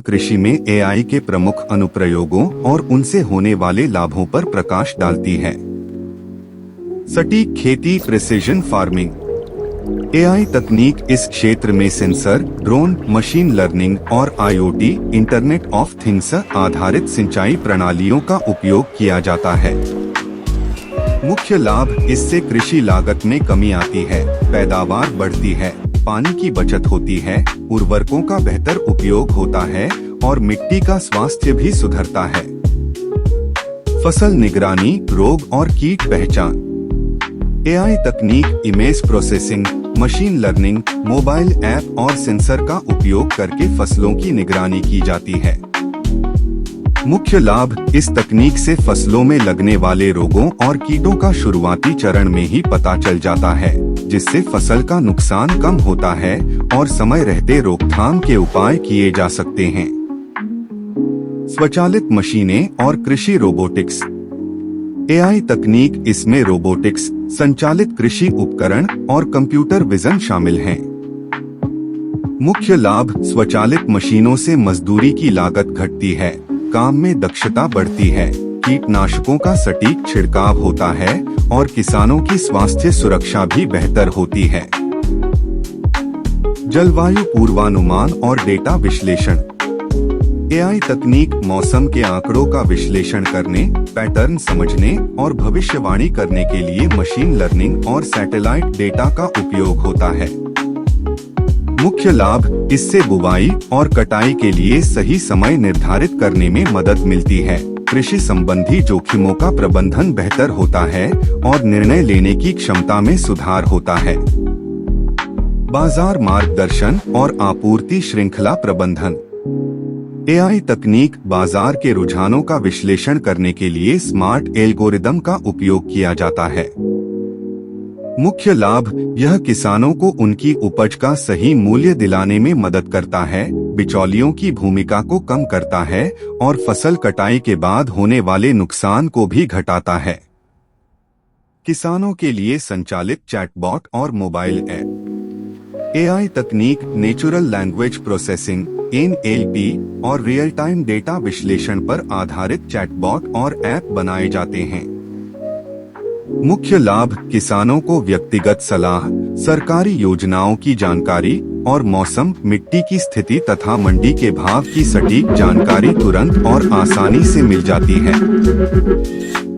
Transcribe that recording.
कृषि में एआई के प्रमुख अनुप्रयोगों और उनसे होने वाले लाभों पर प्रकाश डालती है। सटीक खेती, प्रिसिजन फार्मिंग। एआई तकनीक इस क्षेत्र में सेंसर, ड्रोन, मशीन लर्निंग और आईओटी, इंटरनेट ऑफ थिंग्स आधारित सिंचाई प्रणालियों का उपयोग किया जाता है। मुख्य लाभ: इससे कृषि लागत में कमी आती है, पैदावार बढ़ती है, पानी की बचत होती है, उर्वरकों का बेहतर उपयोग होता है और मिट्टी का स्वास्थ्य भी सुधरता है। फसल निगरानी, रोग और कीट पहचान। एआई तकनीक image processing, machine learning, mobile app और सेंसर का उपयोग करके फसलों की निगरानी की जाती है। मुख्य लाभ: इस तकनीक से फसलों में लगने वाले रोगों और कीटों का शुरुआती चरण में ही पता चल जाता है, जिससे फसल का नुकसान कम होता है और समय रहते रोकथाम के उपाय किए जा सकते हैं। स्वचालित मशीनें और कृषि रोबोटिक्स। एआई तकनीक इसमें रोबोटिक्स, संचालित कृषि उपकरण और कंप्यूटर विजन शामिल हैं। मुख्य लाभ: स्वचालित मशीनों से मजदूरी की लागत घटती है, काम में दक्षता बढ़ती है, कीटनाशकों का सटीक छिड़काव होता है और किसानों की स्वास्थ्य सुरक्षा भी बेहतर होती है। जलवायु पूर्वानुमान और डेटा विश्लेषण। एआई तकनीक मौसम के आंकड़ों का विश्लेषण करने, पैटर्न समझने और भविष्यवाणी करने के लिए मशीन लर्निंग और सैटेलाइट डेटा का उपयोग होता है। मुख्य लाभ: इससे बुवाई और कटाई के लिए सही समय निर्धारित करने में मदद मिलती है, कृषि संबंधी जोखिमों का प्रबंधन बेहतर होता है और निर्णय लेने की क्षमता में सुधार होता है। बाजार मार्गदर्शन और आपूर्ति श्रृंखला प्रबंधन। एआई तकनीक बाजार के रुझानों का विश्लेषण करने के लिए स्मार्ट एल्गोरिदम का उपयोग किया जाता है। मुख्य लाभ: यह किसानों को उनकी उपज का सही मूल्य दिलाने में मदद करता है, बिचौलियों की भूमिका को कम करता है और फसल कटाई के बाद होने वाले नुकसान को भी घटाता है। किसानों के लिए संचालित चैटबॉट और मोबाइल ऐप। एआई तकनीक नेचुरल लैंग्वेज प्रोसेसिंग (NLP) और रियल टाइम डेटा विश्लेषण पर आधारित चैटबॉट और ऐप बनाए जाते हैं। मुख्य लाभ: किसानों को व्यक्तिगत सलाह, सरकारी योजनाओं की जानकारी और मौसम, मिट्टी की स्थिति तथा मंडी के भाव की सटीक जानकारी तुरंत और आसानी से मिल जाती है।